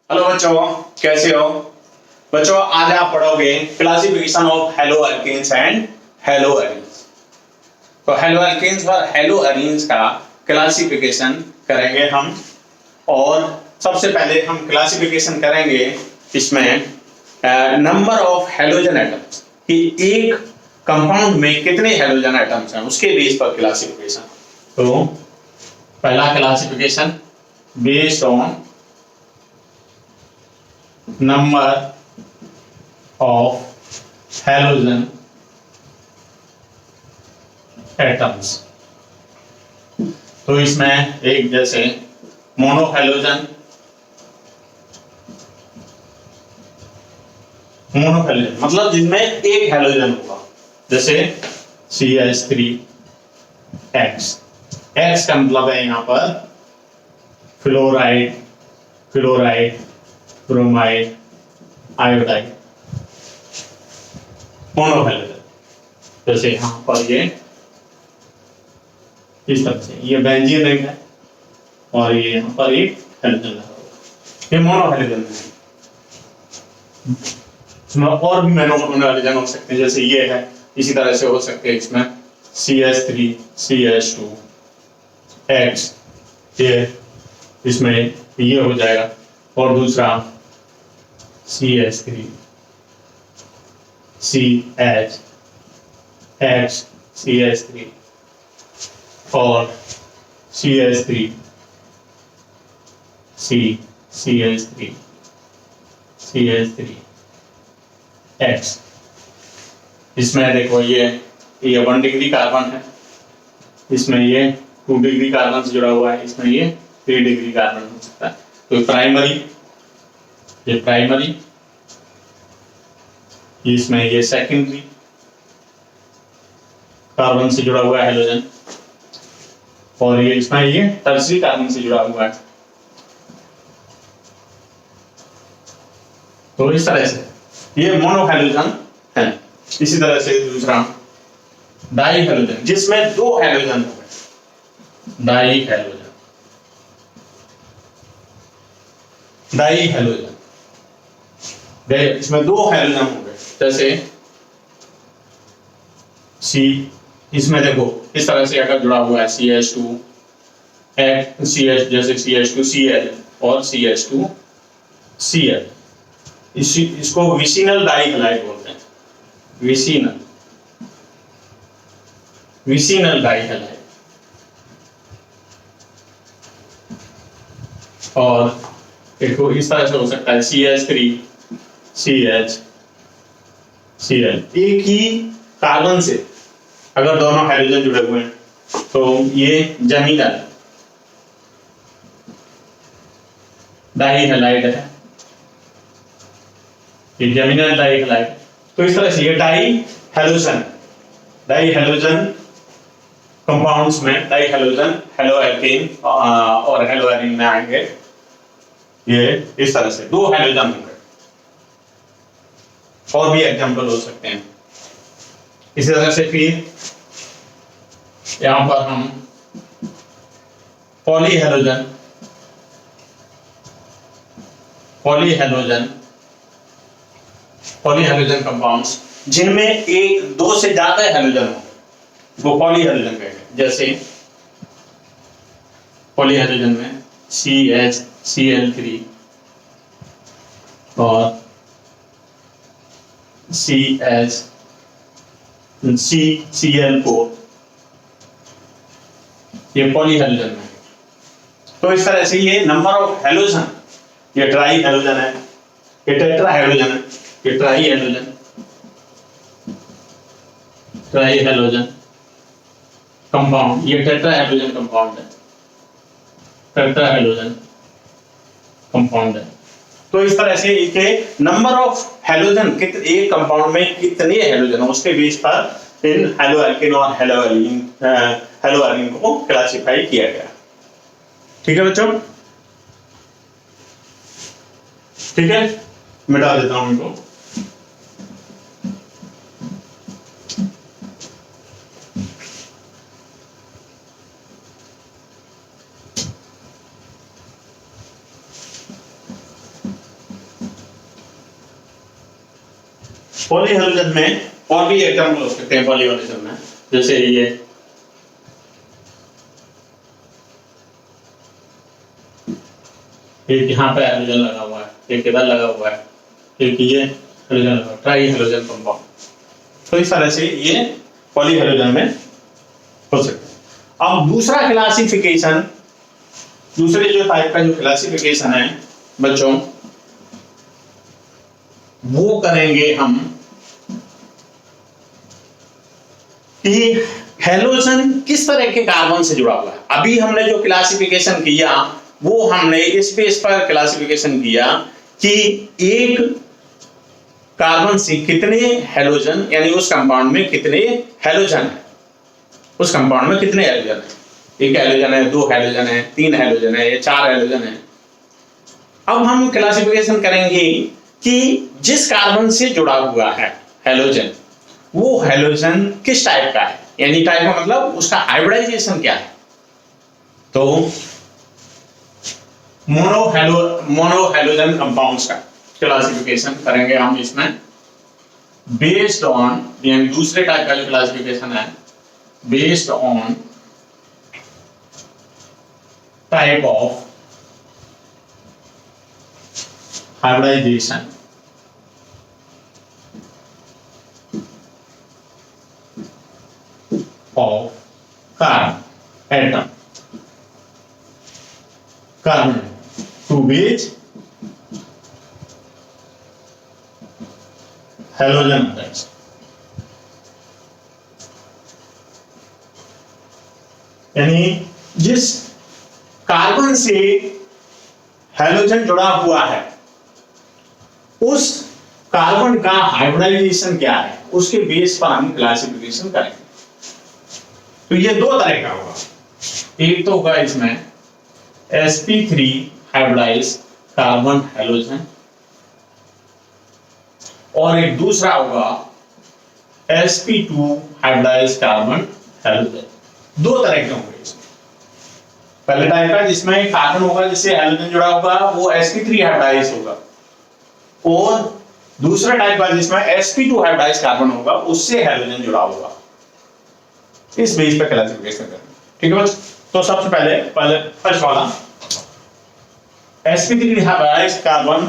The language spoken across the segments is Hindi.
हेलो बच्चों, कैसे हो बच्चों। आज आप पढ़ोगे classification of haloalkanes and haloarenes. तो हेलो अल्केन्स और हेलो एरीन्स का क्लासिफिकेशन करेंगे हम। और सबसे पहले हम क्लासिफिकेशन करेंगे इसमें नंबर ऑफ हेलोजन एटम्स कि एक कंपाउंड में कितने हेलोजन एटम्स हैं उसके बेस पर क्लासिफिकेशन। तो पहला classification based on number of halogen atoms। तो इसमें एक जैसे मोनोहेलोजन मतलब जिसमें एक हेलोजन होगा, जैसे CH3X। X का मतलब है यहाँ पर फ्लोराइड, ब्रोमाइड, आयोडाइड, मोनोहेलोजन। जैसे यहां पर ये इस तरह से ये बेंजीन रिंग है और ये यहां पर एक हेलोजन लगा हुआ है, ये मोनोहेलोजन है। इसमें और भी मोनोहेलोजन हो सकते हैं, जैसे ये है, इसी तरह से हो सकते हैं इसमें CH3, CH2X, ये इसमें ये हो जाएगा। और दूसरा CH3, CH, CH3 और CH3, CH3, CH3X। इसमें देखो ये 1 डिग्री कार्बन है, इसमें ये 2 डिग्री कार्बन से जुड़ा हुआ है, इसमें ये 3 डिग्री कार्बन हो सकता है। तो ये प्राइमरी, इसमें ये सेकेंडरी कार्बन से जुड़ा हुआ है हेलोजन, और ये इसमें ये टर्शियरी कार्बन से जुड़ा हुआ है। तो इस तरह से ये मोनोहेलोजन है। इसी तरह से दूसरा डाईहेलोजन, जिसमें 2 हेलोजन हो गए, डाईहेलोजन इसमें 2 हेलोजन हो गए, जैसे C, इसमें देखो इस तरह से अगर जुड़ा हुआ है CH2 CH, जैसे CH2Cl और CH2Cl, इसको विसिनल डाईहेलाइड बोलते हैं, विसिनल डाईहेलाइड। और देखो इस तरह से हो सकता है CH3CHCl, एक ही कार्बन से अगर दोनों हाइड्रोजन जुड़े हुए हैं तो ये जमीनल डाईहेलाइड है, ये जमीनल डाईहेलाइड। तो इस तरह से ये डाईहेलोजन कंपाउंड्स में डाईहेलोजन हेलो एल्केन और हेलो एरीन में आएंगे। ये इस तरह से 2 हेलोजन होंगे। और भी एग्जांपल हो सकते हैं। इसी तरह से फिर यहां पर हम पॉलीहेलोजन कंपाउंड्स, जिनमें 1-2 से ज्यादा हेलोजन हो, वो पॉलीहेलोजन कहते हैं। जैसे पॉलीहेलोजन में CHCl3 और CCl4, ये पॉलीहेलोजन है। तो इस तरह से ये नंबर ऑफ हेलोजन, ये ट्राई हेलोजन है, ये टेट्रा हेलोजन है, ये ट्राई हेलोजन कंपाउंड, ये टेट्रा हेलोजन कंपाउंड है, टेट्रा हेलोजन कंपाउंड है। तो इस तरह से इसके नंबर ऑफ हेलोजन, एक कंपाउंड में कितने हेलोजन है उसके बेस पर इन हेलो एल्केन और हेलो एरीन को क्लासिफाई किया गया। ठीक है बच्चों, ठीक है, मिटा देता हूं इनको। पॉली हेलोजन में और भी एग्जाम्पल हो सकते हैं पॉली हेलोजन में, जैसे ये एक यहाँ पे हेलोजन लगा हुआ है, एक इधर लगा हुआ है, एक ये हेलोजन लगा हुआ है, ट्राई हेलोजन कंपाउंड। तो इस तरह से ये पॉली हेलोजन में हो सकता है। अब दूसरा क्लासिफिकेशन, दूसरे जो टाइप का जो क्लासिफिकेशन है बच्चों, वो करेंगे हम कि हेलोजन किस तरह के कार्बन से जुड़ा हुआ है। अभी हमने जो क्लासिफिकेशन किया वो हमने इस पेज पर क्लासिफिकेशन किया कि एक कार्बन से कितने हेलोजन, यानी उस कंपाउंड में कितने हेलोजन है, उस कंपाउंड में कितने हेलोजन है, एक हेलोजन है, दो हेलोजन है, तीन हेलोजन है या चार हेलोजन है। अब हम क्लासिफिकेशन करेंगे कि जिस कार्बन से जुड़ा हुआ है हेलोजन, वो हेलोजन किस टाइप का है, यानी टाइप का मतलब उसका हाइब्रिडाइजेशन क्या है। तो मोनो हेलोजन कंपाउंड्स का क्लासिफिकेशन करेंगे हम इसमें बेस्ड ऑन, यानी दूसरे टाइप का जो क्लासिफिकेशन है based on type of hybridization of carbon atom, carbon to which halogen attached। यानी जिस कार्बन से हेलोजन जुड़ा हुआ है उस कार्बन का हाइब्रिडाइजेशन क्या है, उसके बेस पर हम क्लासिफिकेशन करेंगे। तो ये दो तरह का होगा, एक तो होगा इसमें sp3 हाइब्रिडाइज कार्बन हेलोजन, और एक दूसरा होगा sp2 हाइब्रिडाइज कार्बन हेलोजन। दो तरह के होंगे इसमें। पहले टाइप का जिसमें कार्बन होगा जिससे हेलोजन जुड़ा होगा वो sp3 हाइब्रिडाइज होगा, और दूसरा टाइप का जिसमें sp2 हाइब्रिडाइज कार्बन होगा उससे हेलोजन जुड़ा होगा। इस बेस पे क्लासिफिकेशन करना, ठीक है बच्चों। तो सबसे पहले फर्स्ट वाला sp3 hybridise carbon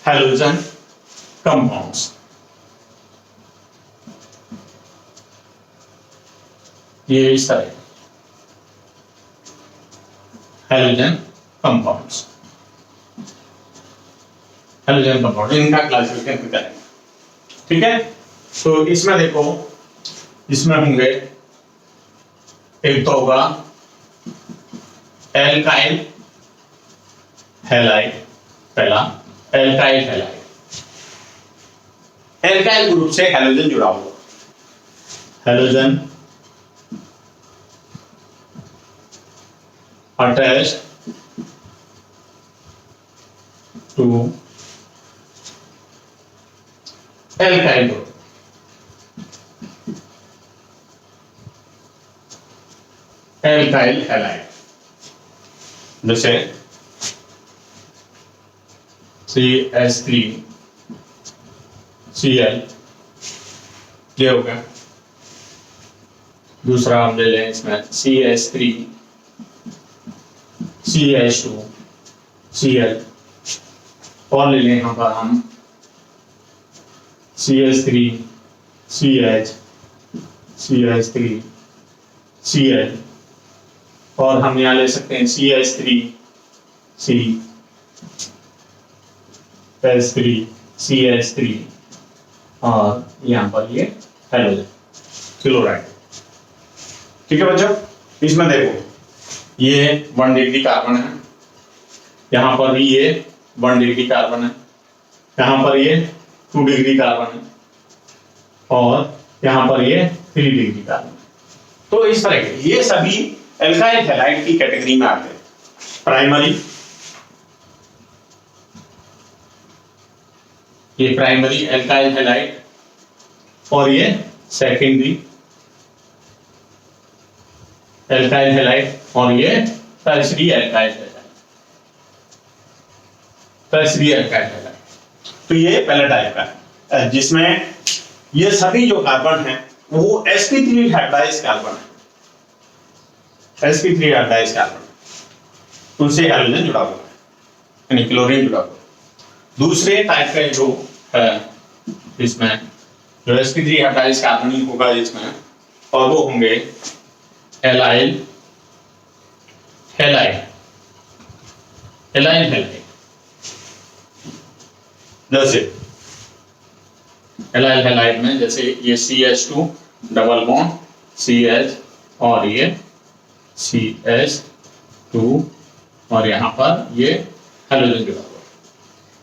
halogen compounds. ये इस तरह हेलोजन कंपाउंड्स, हेलोजन कंपाउंड, इनका क्लासिफिकेशन करेंगे, ठीक है। तो इसमें देखो, इसमें होंगे एक तो होगा एल्काइल हैलाइड, पहला एल्काइल हैलाइड, एल्काइल ग्रुप से हेलोजन जुड़ा हुआ, halogen attached to alkyl group, alkyl halide, जैसे CH3 Cl, ये हो गया। दूसरा हम ले लें इसमें CH3 CH2 Cl, और ले लें यहाँ पर हम CH3 CH CH3 Cl, और हम यहाँ ले सकते हैं CH3 C S3 CH3, और यहाँ पर ये हेलोजन क्लोराइड, ठीक है बच्चों। इसमें देखो ये 1 डिग्री कार्बन है, यहाँ पर भी ये 1 डिग्री कार्बन है, यहाँ पर ये 2 डिग्री कार्बन है, और यहाँ पर ये 3 डिग्री कार्बन है। तो इस तरह के ये सभी एल्काइल हैलाइड की कैटेगरी में आते हैं। प्राइमरी, ये प्राइमरी एल्काइल हैलाइड, और ये सेकेंडरी एल्काइल हैलाइड, और ये tertiary alkyl halide, tertiary alkyl halide. तो ये पहला टाइप का है। जिसमें ये सभी जो कार्बन है वो sp3 हाइब्रिडाइज्ड कार्बन है, sp3 हाइब्रिडाइज्ड कार्बन, उनसे हाइड्रोजन जुड़ा हुआ है, यानी क्लोरीन जुड़ा हुआ है। दूसरे टाइप का जो है इसमें जो sp3 हाइब्रिडाइज्ड कार्बन ही होगा इसमें, और वो होंगे एलाइल हैलाइड, एलाइल हैलाइड, जैसे एलाइल हैलाइड में जैसे ये CH2 डबल बॉन्ड CH और ये CH2 और यहाँ पर ये हाइड्रोजन जुड़ा हुआ है,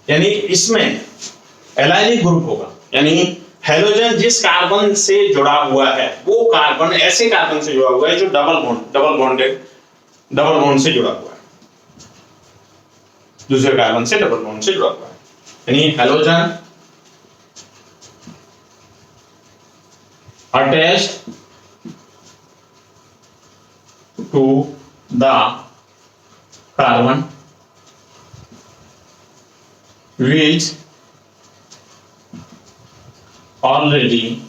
यानी इसमें एलाइलिक ग्रुप होगा, यानी हाइड्रोजन जिस कार्बन से जुड़ा हुआ है वो कार्बन ऐसे कार्बन से जुड़ा हुआ है जो डबल बॉन्ड से जुड़ा हुआ है, दूसरे कार्बन से डबल बॉन्ड से जुड़ा हुआ है, यानी hydrogen attached to the carbon which already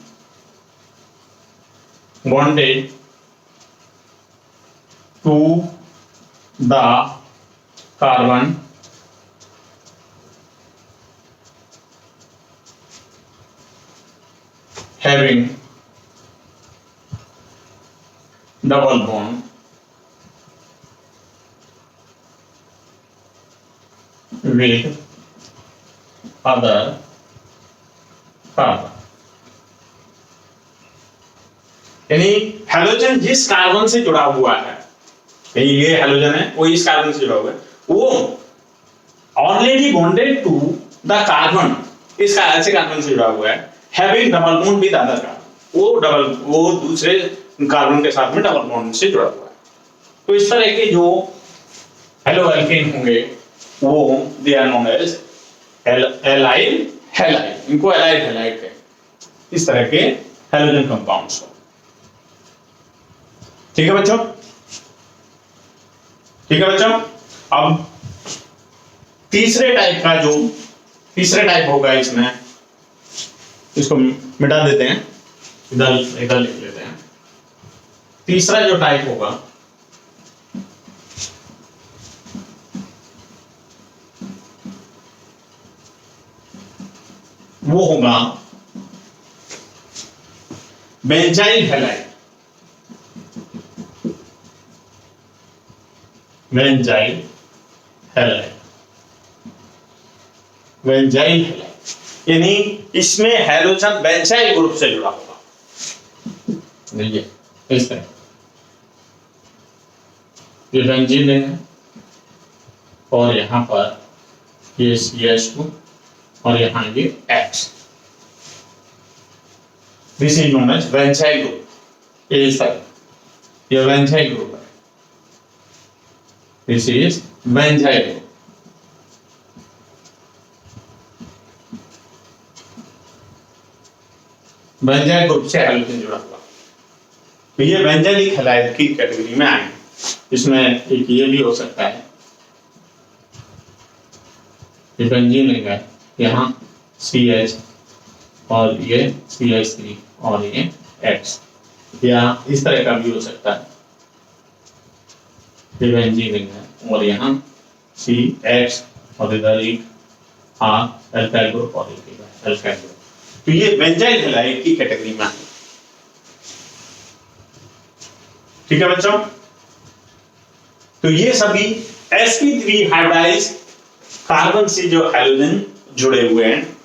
bonded to the carbon having double bond with other carbon, यानी हाइड्रोजन जिस कार्बन से जुड़ा हुआ है, यानी ये हाइड्रोजन है वो इस कार्बन से जुड़ा हुआ है, वो already bonded to the carbon, इस ऐसे कार्बन से जुड़ा हुआ है, having double bond with other carbon, वो दूसरे कार्बन के साथ में डबल बॉन्ड से जुड़ा हुआ है। तो इस तरह के जो हेलो एल्केन होंगे वो they are known as allyl halide, इनको एलाइल हैलाइड कहते हैं, इस तरह के हाइड्रोजन कंपाउंड्स को। ठीक है बच्चों, ठीक है बच्चों। अब तीसरे टाइप होगा इसमें, इसको मिटा देते हैं, इधर लिख लेते हैं। तीसरा जो टाइप होगा वो होगा benzyl halide, benzyl halide, benzyl halide, यानी इसमें हाइड्रोजन बेंजाइल ग्रुप से जुड़ा होगा। देखिए इस तरह ये बेंजीन है और यहाँ पर ये CH2 और यहाँ ये X, this is known as benzyl group. ये बेंजाइल ग्रुप है, this is benzyl group. Benzyl group से हाइड्रोजन जुड़ा हुआ, तो ये बेंजाइलिक हैलाइड की कैटेगरी में आएंगे। इसमें एक ये भी हो सकता है, ये बेंजीन है, यहाँ CH और ये CH3 और ये X, या इस तरह का भी हो सकता है, ये बेंजीन है और यहाँ CX और इधर एक अल्काइल ग्रुप और एक अल्काइल ग्रुप, तो ये बेंजाइल हैलाइड की कैटेगरी में आएंगे। ठीक है बच्चों, तो ये सभी sp3 हाइब्रिडाइज्ड कार्बन से जो हाइड्रोजन जुड़े हुए हैं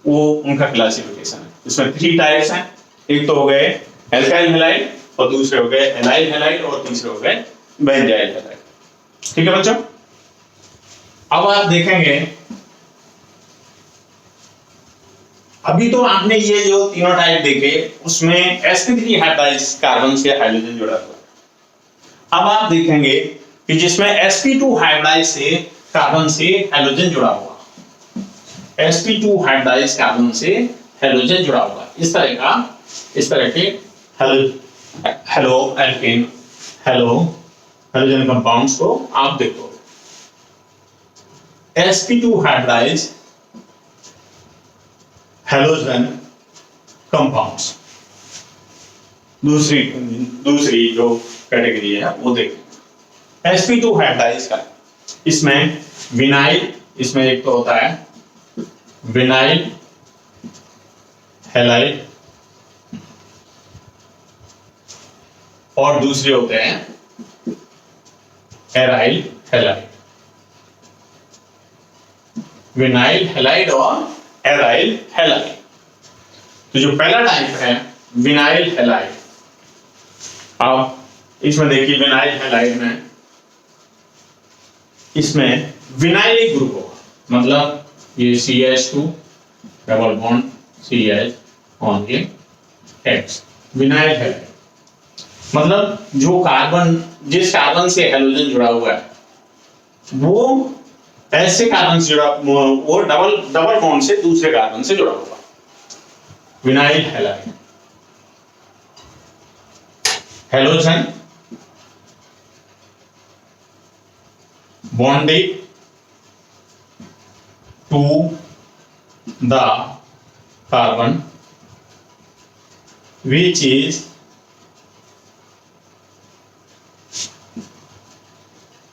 वो उनका क्लासिफिकेशन है। इसमें 3 टाइप्स हैं, एक तो हो गए एल्काइल हैलाइड और दूसरे हो गए एलाइल हैलाइड और तीसरे हो गए बेंजाइल हैलाइड। ठीक है बच्चों, अब आप देखेंगे, अभी तो आपने ये जो तीनों टाइप देखे उसमें sp3 हाइब्रिडाइज्ड कार्बन से हाइड्रोजन जुड़ा हुआ है। अब आप देखेंगे कि जिसमें sp2 हाइब्रिडाइज्ड से कार्बन से हाइड्रोजन जुड़ा हुआ, sp2 हाइब्रिडाइज्ड कार्बन से हाइड्रोजन जुड़ा हुआ, इस तरह के हेलो एल्केन, हाइड्रोजन कंपाउंड्स को आप देखो। sp2 hybridised halogen compounds. दूसरी जो कैटेगरी है वो देखें। sp2 हाइब्रिडाइज का, इसमें विनाइल, इसमें एक तो होता है विनाइल हैलाइड और दूसरे होते हैं एराइल हैलाइड। विनाइल हैलाइड और एराइल हैलाइड। तो जो पहला टाइप है विनाइल हैलाइड, आप इसमें देखिए विनाइल हैलाइड में इसमें विनाइल एक ग्रुप होगा, मतलब ये CH2 डबल बॉन्ड CH और ये X, विनाइल हैलाइड। मतलब जो कार्बन, जिस कार्बन से हैलोजन जुड़ा हुआ है वो ऐसे कार्बन से जुड़ा, वो डबल बॉन्ड से दूसरे कार्बन से जुड़ा हुआ, vinyl halide. Halogen bonded to the carbon which is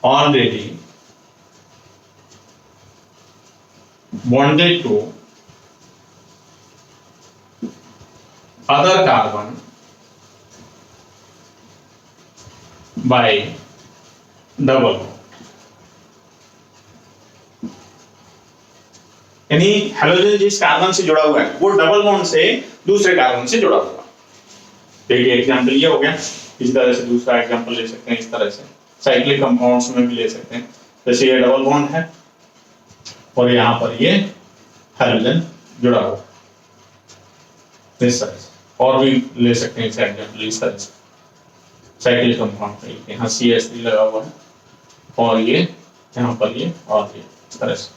already bonded to other carbon by double bond। यानी हैलोजन जिस कार्बन से जुड़ा हुआ है वो डबल बॉन्ड से दूसरे कार्बन से जुड़ा हुआ। देखिए एग्जांपल ये हो गया, इस तरह से दूसरा एग्जांपल ले सकते हैं, इस तरह से साइक्लिक कंपाउंड्स में भी ले सकते हैं। जैसे ये डबल बॉन्ड है और यहाँ पर ये हैलोजन जुड़ा हुआ, इस तरह से। और भी ले सकते हैं इसका एग्जांपल, इस तरह से साइक्लिक कंपाउंड पे यहाँ CH3 लगा हुआ है और ये यहाँ पर ये और ये इस तरह से,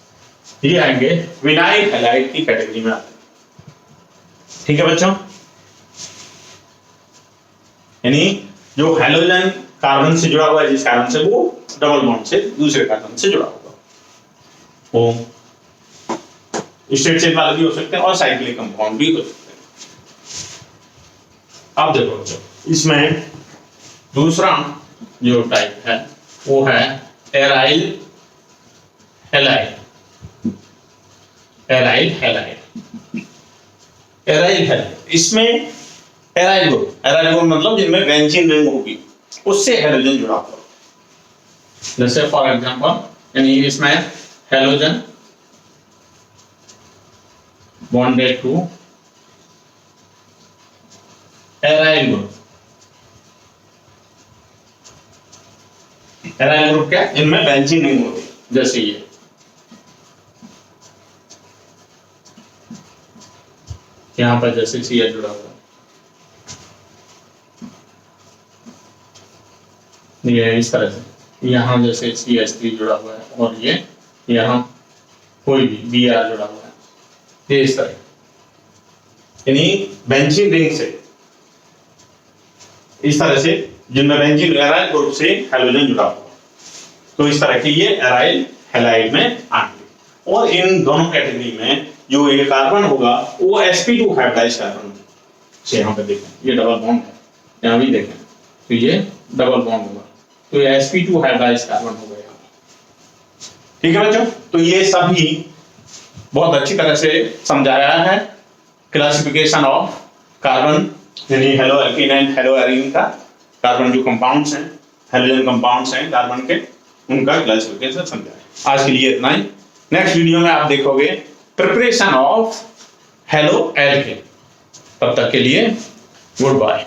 ये आएंगे विनाइल हैलाइड की कैटेगरी में आते हैं। ठीक है बच्चों, यानी जो हैलोजन कार्बन से जुड़ा हुआ है जिस कार्बन से, वो डबल बॉन्ड से दूसरे कार्बन से जुड़ा हुआ, वो स्ट्रेट चेन वाले भी हो सकते हैं और साइक्लिक कंपाउंड भी हो सकते हैं। अब देखो बच्चों, इसमें दूसरा जो टाइप है वो है aryl halide. Aryl halide, aryl halide, इसमें एराइल ग्रुप मतलब जिनमें बेंजीन रिंग होगी उससे हैलोजन जुड़ा हुआ। जैसे फॉर एग्जांपल, यानी इसमें halogen bonded to aryl group. Aryl group क्या, इनमें बेंजीन रिंग होगी, जैसे ये यहां पर जैसे CH जुड़ा हुआ, ये इस तरह से यहां जैसे CH3 जुड़ा हुआ है और ये यहां कोई भी Br जुड़ा हुआ है, ये इस तरह, यानी बेंजीन रिंग से, इस तरह से जिनमें बेंजीन एराइल ग्रुप से हैलोजन जुड़ा हुआ, तो इस तरह के ये एराइल हैलाइड में आएंगे। और इन दोनों कैटेगरी में जो ये कार्बन होगा वो sp2 हाइब्रिडाइज कार्बन होगा। यहाँ पे देखें ये डबल बॉन्ड है, यहाँ भी देखें तो ये डबल बॉन्ड होगा, तो ये sp2 हाइब्रिडाइज कार्बन होगा यहाँ। ठीक है बच्चों, तो ये सभी बहुत अच्छी तरह से समझाया है क्लासिफिकेशन ऑफ कार्बन, यानी hello alkene and hello arene का। कार्बन जो कंपाउंड्स हैं, हैलोजन कंपाउंड्स हैं कार्बन के, उनका क्लासिफिकेशन समझाया। आज के लिए इतना ही। नेक्स्ट वीडियो में आप देखोगे प्रिपरेशन ऑफ हेलो एल्केन। तब तक के लिए गुड बाय।